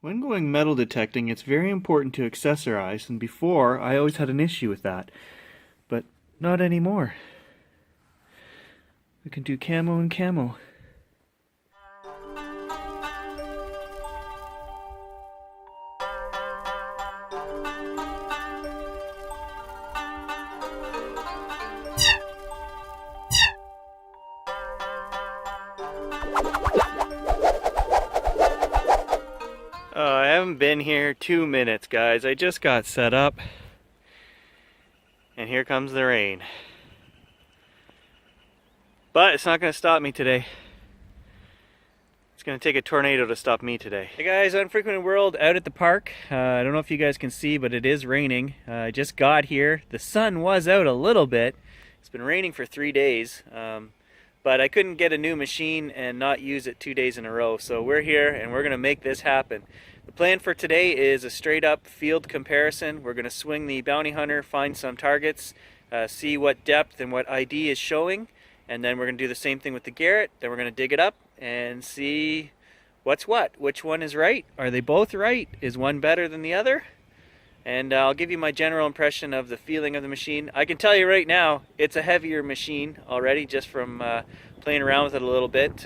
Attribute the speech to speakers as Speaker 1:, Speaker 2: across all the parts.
Speaker 1: When going metal detecting, it's very important to accessorize, and before, I always had an issue with that. But not anymore. We can do camo and camo. I haven't been here 2 minutes, guys. I just got set up, and here comes the rain. But it's not going to stop me today. It's going to take a tornado to stop me today. Hey guys, Unfrequented World out at the park. I don't know if you guys can see, but it is raining. I just got here. The sun was out a little bit. It's been raining for 3 days. But I couldn't get a new machine and not use it 2 days in a row. So we're here and we're going to make this happen. The plan for today is a straight up field comparison. We're going to swing the bounty hunter, find some targets, see what depth and what ID is showing, and then we're going to do the same thing with the Garrett. Then we're going to dig it up and see what's what, which one is right. Are they both right? Is one better than the other? And I'll give you my general impression of the feeling of the machine. I can tell you right now, it's a heavier machine already just from playing around with it a little bit.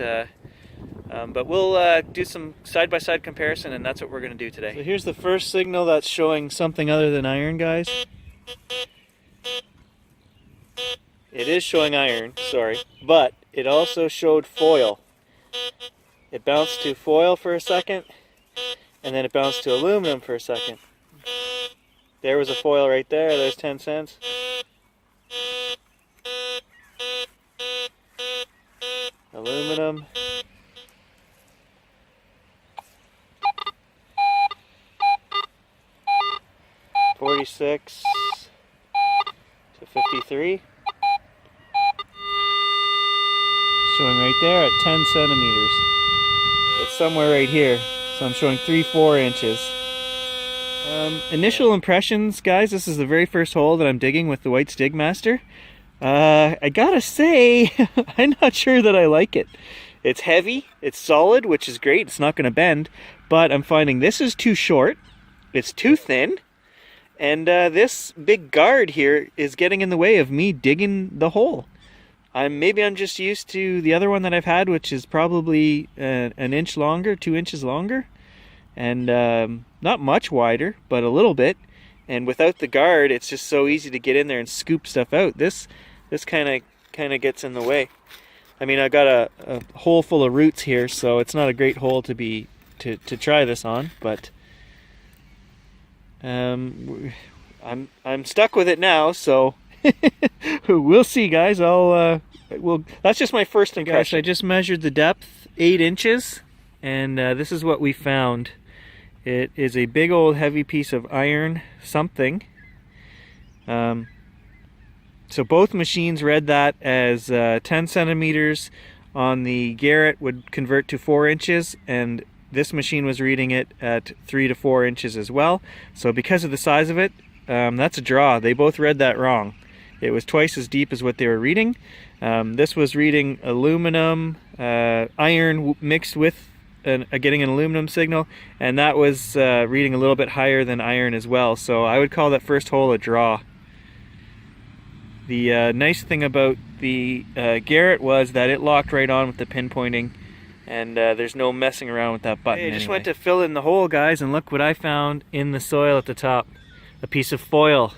Speaker 1: But we'll do some side-by-side comparison, and that's what we're going to do today. So here's the first signal that's showing something other than iron, guys. It is showing iron, sorry, but it also showed foil. It bounced to foil for a second, and then it bounced to aluminum for a second. There was a foil right there, there's 10 cents. Aluminum. $46 to $53. Showing right there at 10 centimeters. It's somewhere right here, so I'm showing 3-4 inches. Initial impressions, guys, this is the very first hole that I'm digging with the White Stigmaster. I gotta say, I'm not sure that I like it. It's heavy, it's solid, which is great, it's not gonna bend, but I'm finding this is too short, it's too thin, and this big guard here is getting in the way of me digging the hole. Maybe I'm just used to the other one that I've had, which is probably an inch longer, 2 inches longer, and not much wider, but a little bit. And without the guard, it's just so easy to get in there and scoop stuff out. This kind of gets in the way. I mean, I got a hole full of roots here, so it's not a great hole to try this on. But I'm stuck with it now, so we'll see, guys. That's just my first impression. Gosh, I just measured the depth, 8 inches, and this is what we found. It is a big old heavy piece of iron something. So both machines read that as 10 centimeters on the Garrett would convert to 4 inches, and this machine was reading it at 3 to 4 inches as well. So because of the size of it, that's a draw. They both read that wrong. It was twice as deep as what they were reading. This was reading aluminum, iron mixed with getting an aluminum signal, and that was reading a little bit higher than iron as well. So I would call that first hole a draw. The nice thing about the Garrett was that it locked right on with the pinpointing, and there's no messing around with that button. Hey, I just went to fill in the hole, guys, and look what I found in the soil at the top. A piece of foil.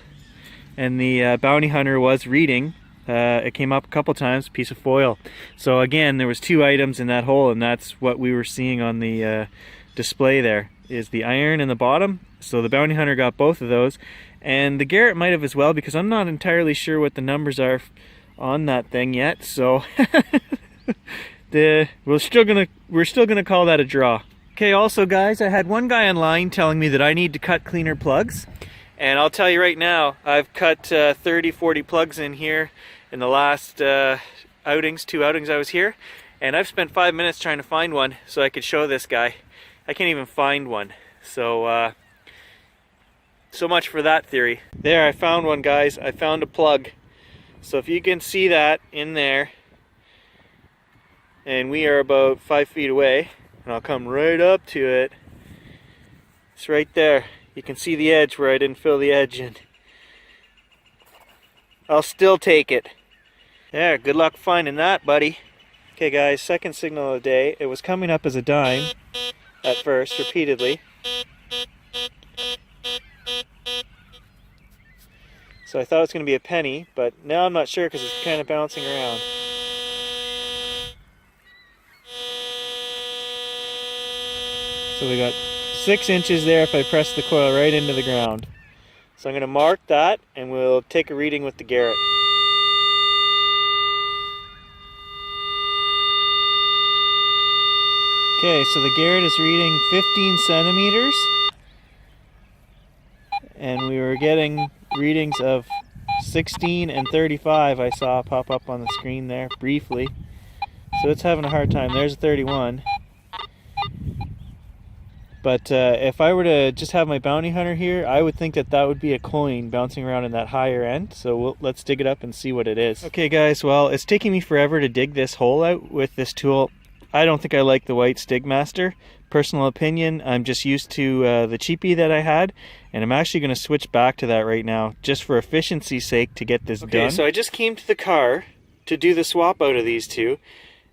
Speaker 1: And the bounty hunter was reading. It came up a couple times, piece of foil. So again, there was 2 items in that hole, and that's what we were seeing on the display there, is the iron in the bottom. So the bounty hunter got both of those, and the Garrett might have as well, because I'm not entirely sure what the numbers are on that thing yet. So we're still gonna call that a draw. Okay, also guys, I had one guy online telling me that I need to cut cleaner plugs. And I'll tell you right now, I've cut 30, 40 plugs in here in the last 2 outings I was here. And I've spent 5 minutes trying to find one so I could show this guy. I can't even find one. So, so much for that theory. There, I found one, guys. I found a plug. So if you can see that in there, and we are about 5 feet away, and I'll come right up to it. It's right there. You can see the edge where I didn't fill the edge in. I'll still take it. Yeah, good luck finding that, buddy. Okay guys, second signal of the day. It was coming up as a dime at first, repeatedly. So I thought it was going to be a penny, but now I'm not sure because it's kind of bouncing around. So we got 6 inches there if I press the coil right into the ground. So I'm going to mark that and we'll take a reading with the Garrett. Okay, so the Garrett is reading 15 centimeters. And we were getting readings of 16 and 35 I saw pop up on the screen there briefly. So it's having a hard time. There's a 31. But if I were to just have my bounty hunter here, I would think that that would be a coin bouncing around in that higher end. So let's dig it up and see what it is. Okay guys, well, it's taking me forever to dig this hole out with this tool. I don't think I like the white Stigmaster. Personal opinion, I'm just used to the cheapie that I had, and I'm actually going to switch back to that right now, just for efficiency's sake to get this done. Okay, so I just came to the car to do the swap out of these two,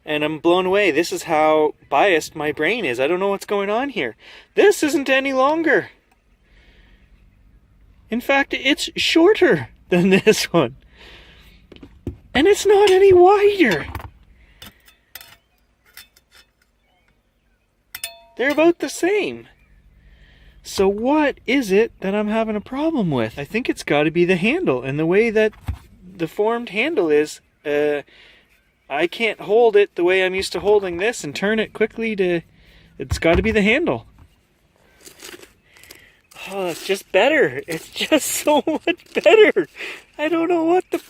Speaker 1: and I'm blown away. This is how biased my brain is. I don't know what's going on here. This isn't any longer. In fact, it's shorter than this one. And it's not any wider. They're about the same. So what is it that I'm having a problem with? I think it's got to be the handle, and the way that the formed handle is, I can't hold it the way I'm used to holding this and turn it quickly to... It's got to be the handle. Oh, it's just better. It's just so much better. I don't know what the...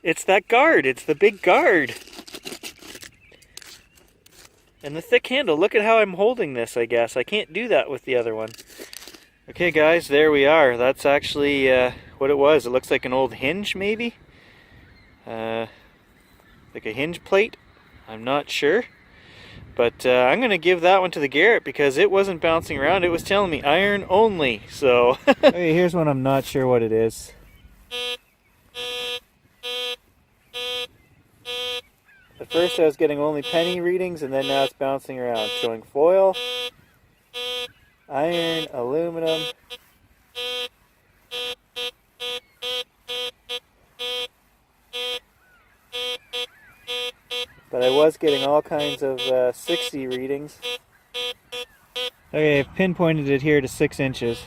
Speaker 1: It's that guard. It's the big guard. And the thick handle. Look at how I'm holding this, I guess. I can't do that with the other one. Okay guys, there we are. That's actually what it was. It looks like an old hinge maybe. Like a hinge plate. I'm not sure. But I'm going to give that one to the Garrett because it wasn't bouncing around. It was telling me iron only. So okay, here's one I'm not sure what it is. At first I was getting only penny readings, and then now it's bouncing around, showing foil, iron, aluminum. But I was getting all kinds of 60 readings. Okay, I've pinpointed it here to 6 inches.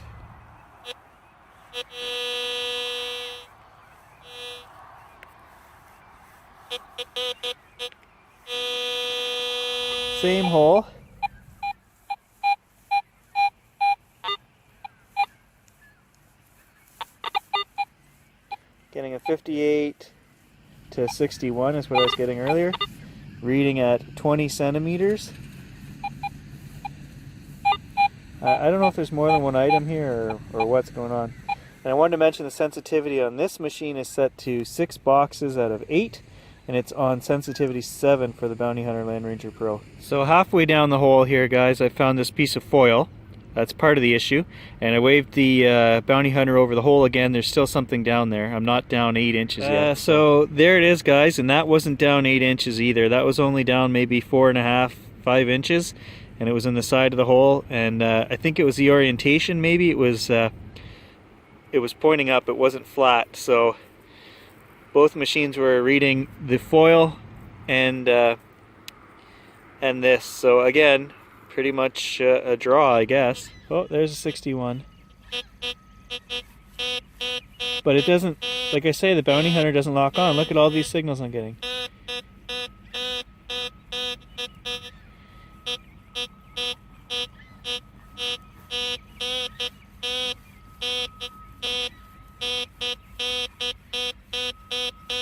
Speaker 1: Same hole. Getting a 58 to 61 is what I was getting earlier. Reading at 20 centimeters. I don't know if there's more than one item here or what's going on. And I wanted to mention the sensitivity on this machine is set to 6 boxes out of 8. And it's on sensitivity 7 for the Bounty Hunter Land Ranger Pro. So halfway down the hole here, guys, I found this piece of foil. That's part of the issue. And I waved the Bounty Hunter over the hole again. There's still something down there. I'm not down 8 inches yet. So there it is, guys. And that wasn't down 8 inches either. That was only down maybe 4.5, 5 inches. And it was in the side of the hole. And I think it was the orientation maybe. It was pointing up. It wasn't flat. So both machines were reading the foil and this. So again, pretty much a draw, I guess. Oh, there's a 61. But it doesn't, like I say, the Bounty Hunter doesn't lock on. Look at all these signals I'm getting.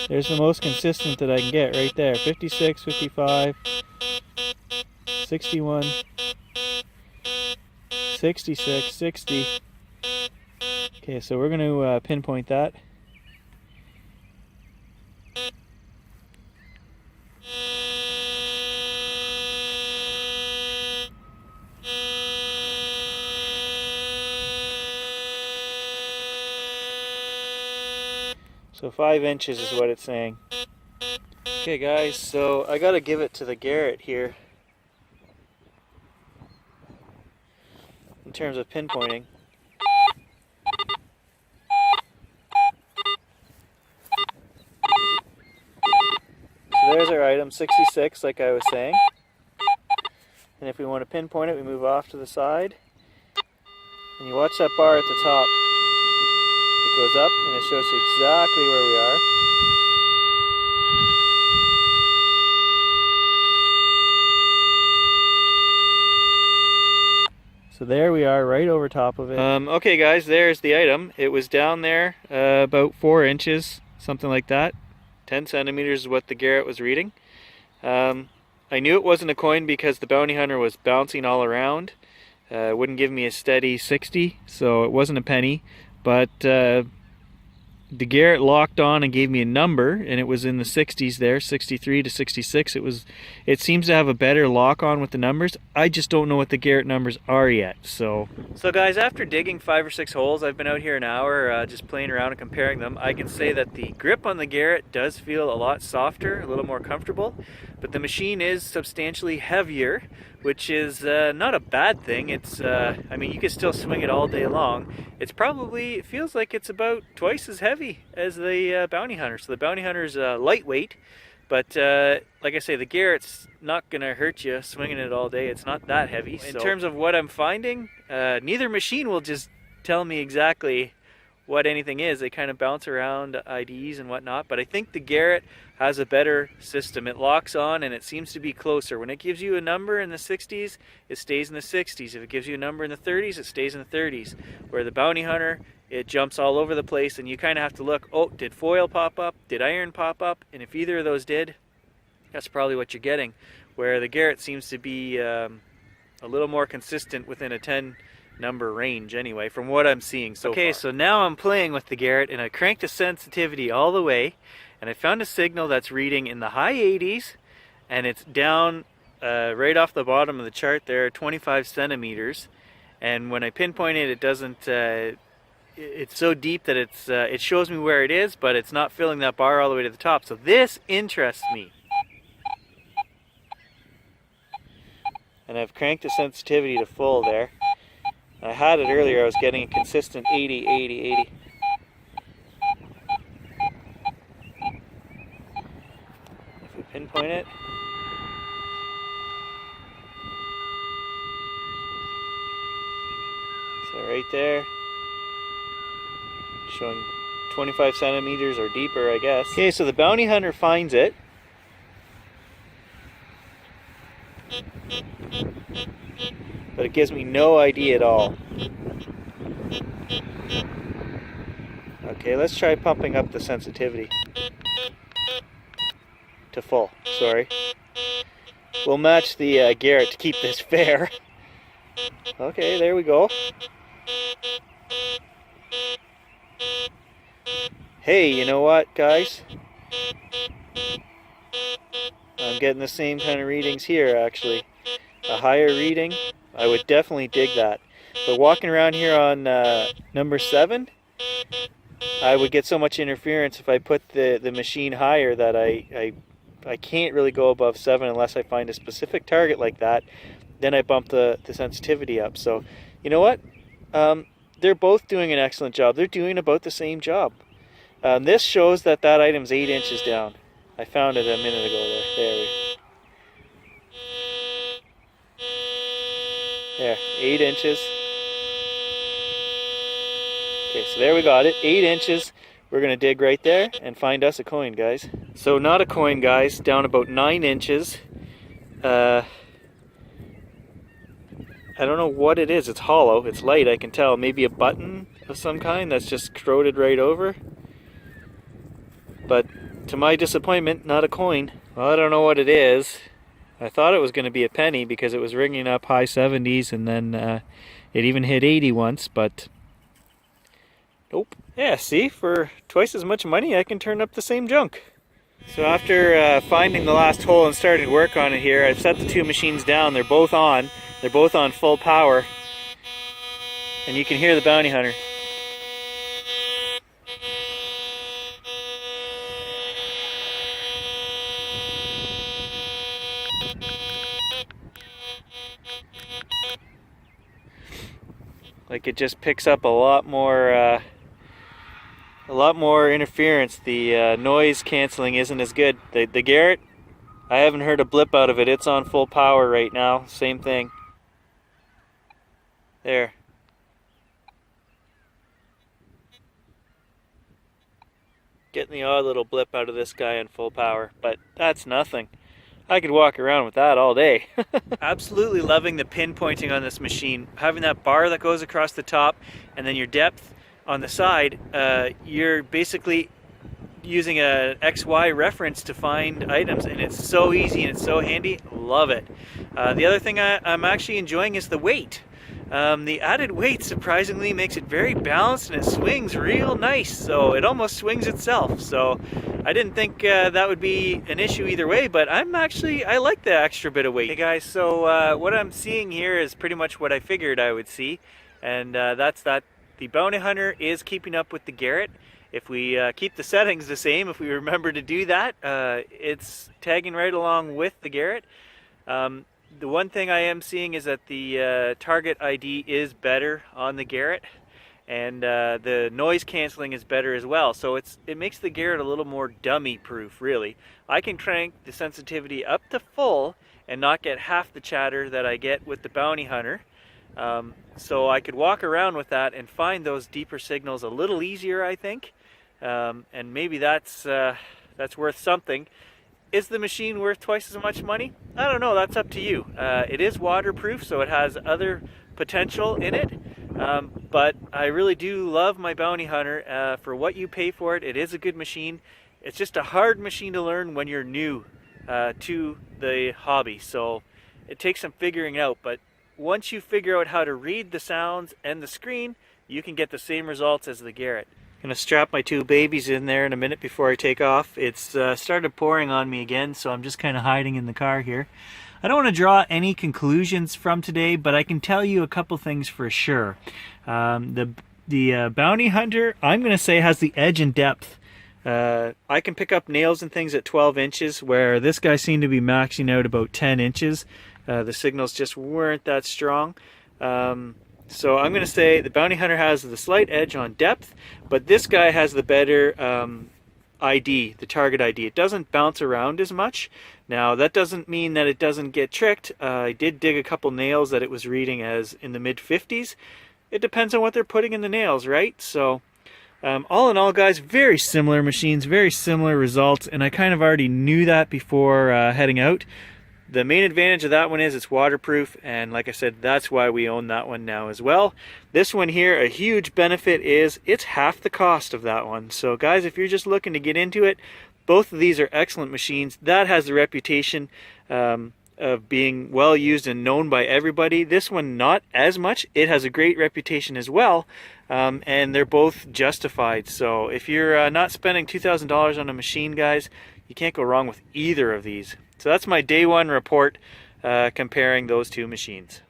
Speaker 1: There's the most consistent that I can get right there. 56, 55, 61, 66, 60. Okay, so we're going to pinpoint that. So 5 inches is what it's saying. Okay guys, so I gotta give it to the Garrett here in terms of pinpointing. So there's our item, 66, like I was saying. And if we want to pinpoint it, we move off to the side. And you watch that bar at the top. It goes up and it shows you exactly where we are. So there we are, right over top of it. Okay guys, there's the item. It was down there about 4 inches, something like that. 10 centimeters is what the Garrett was reading. I knew it wasn't a coin because the bounty hunter was bouncing all around. It wouldn't give me a steady 60, so it wasn't a penny. But the Garrett locked on and gave me a number, and it was in the 60s there, 63 to 66. It seems to have a better lock on with the numbers. I just don't know what the Garrett numbers are yet. So guys, after digging 5 or 6 holes, I've been out here an hour just playing around and comparing them. I can say that the grip on the Garrett does feel a lot softer, a little more comfortable, but the machine is substantially heavier, which is not a bad thing. It's, I mean, you can still swing it all day long. It feels like it's about twice as heavy as the bounty hunter. So the bounty hunter's lightweight, but like I say, the Garrett's not gonna hurt you swinging it all day. It's not that heavy. In terms of what I'm finding, neither machine will just tell me exactly what anything is. They kind of bounce around IDs and whatnot, but I think the Garrett has a better system. It locks on and it seems to be closer. When it gives you a number in the 60s, it stays in the 60s. If it gives you a number in the 30s, it stays in the 30s. Where the bounty hunter, it jumps all over the place and you kind of have to look, oh, did foil pop up? Did iron pop up? And if either of those did, that's probably what you're getting. Where the Garrett seems to be a little more consistent within a 10 number range anyway, from what I'm seeing so far. Okay, so now I'm playing with the Garrett and I cranked the sensitivity all the way and I found a signal that's reading in the high 80s and it's down right off the bottom of the chart there, 25 centimeters. And when I pinpoint it, it doesn't, it's so deep that it shows me where it is, but it's not filling that bar all the way to the top. So this interests me. And I've cranked the sensitivity to full there. I had it earlier, I was getting a consistent 80, 80, 80. If we pinpoint it, so right there, showing 25 centimeters or deeper, I guess. Okay, so the bounty hunter finds it. But it gives me no idea at all. Okay, let's try pumping up the sensitivity to full. Sorry. We'll match the Garrett to keep this fair. Okay, there we go. Hey, you know what, guys? I'm getting the same kind of readings here, actually. A higher reading, I would definitely dig that. But walking around here on number 7, I would get so much interference if I put the machine higher that I can't really go above 7 unless I find a specific target like that. Then I bump the sensitivity up. So, you know what? They're both doing an excellent job. They're doing about the same job. This shows that item's 8 inches down. I found it a minute ago there. There, 8 inches. Okay, so there we got it, 8 inches. We're gonna dig right there and find us a coin, guys. So not a coin, guys, down about 9 inches. I don't know what it is, it's hollow, it's light, I can tell. Maybe a button of some kind that's just corroded right over. But to my disappointment, not a coin. Well, I don't know what it is. I thought it was going to be a penny because it was ringing up high 70s and then it even hit 80 once, but nope. Yeah, see, for twice as much money I can turn up the same junk. So after finding the last hole and starting work on it here, I've set the two machines down. They're both on full power. And you can hear the bounty hunter. Like it just picks up a lot more interference. The noise canceling isn't as good. The Garrett, I haven't heard a blip out of it. It's on full power right now. Same thing. There. Getting the odd little blip out of this guy on full power, but that's nothing. I could walk around with that all day. Absolutely loving the pinpointing on this machine. Having that bar that goes across the top and then your depth on the side, you're basically using a XY reference to find items, and it's so easy and it's so handy. Love it. The other thing I'm actually enjoying is the weight. The added weight surprisingly makes it very balanced and it swings real nice, so it almost swings itself. So I didn't think that would be an issue either way, but I like the extra bit of weight. Hey guys, so what I'm seeing here is pretty much what I figured I would see, and that's that the Bounty Hunter is keeping up with the Garrett. If we keep the settings the same, if we remember to do that, it's tagging right along with the Garrett. The one thing I am seeing is that the target ID is better on the Garrett, and the noise canceling is better as well. So it makes the Garrett a little more dummy proof, really. I can crank the sensitivity up to full and not get half the chatter that I get with the Bounty Hunter. So I could walk around with that and find those deeper signals a little easier, I think. And maybe that's worth something. Is the machine worth twice as much money? I don't know, that's up to you. It is waterproof, so it has other potential in it. But I really do love my Bounty Hunter. For what you pay for it, it is a good machine. It's just a hard machine to learn when you're new to the hobby. So it takes some figuring out, but once you figure out how to read the sounds and the screen, you can get the same results as the Garrett. I'm going to strap my two babies in there in a minute before I take off. It's started pouring on me again, so I'm just kind of hiding in the car here. I don't want to draw any conclusions from today, but I can tell you a couple things for sure. The Bounty Hunter, I'm going to say, has the edge in depth. I can pick up nails and things at 12 inches, where this guy seemed to be maxing out about 10 inches. The signals just weren't that strong. So I'm going to say the Bounty Hunter has the slight edge on depth, but this guy has the better ID, the target ID. It doesn't bounce around as much. Now that doesn't mean that it doesn't get tricked. I did dig a couple nails that it was reading as in the mid-50s. It depends on what they're putting in the nails, right? So all in all, guys, very similar machines, very similar results, and I kind of already knew that before heading out. The main advantage of that one is it's waterproof, and like I said, that's why we own that one now as well. This one here, a huge benefit is it's half the cost of that one. So guys, if you're just looking to get into it, both of these are excellent machines. That has the reputation of being well used and known by everybody. This one not as much. It has a great reputation as well, and they're both justified. So if you're not spending $2,000 on a machine, guys, you can't go wrong with either of these. So that's my day one report comparing those two machines.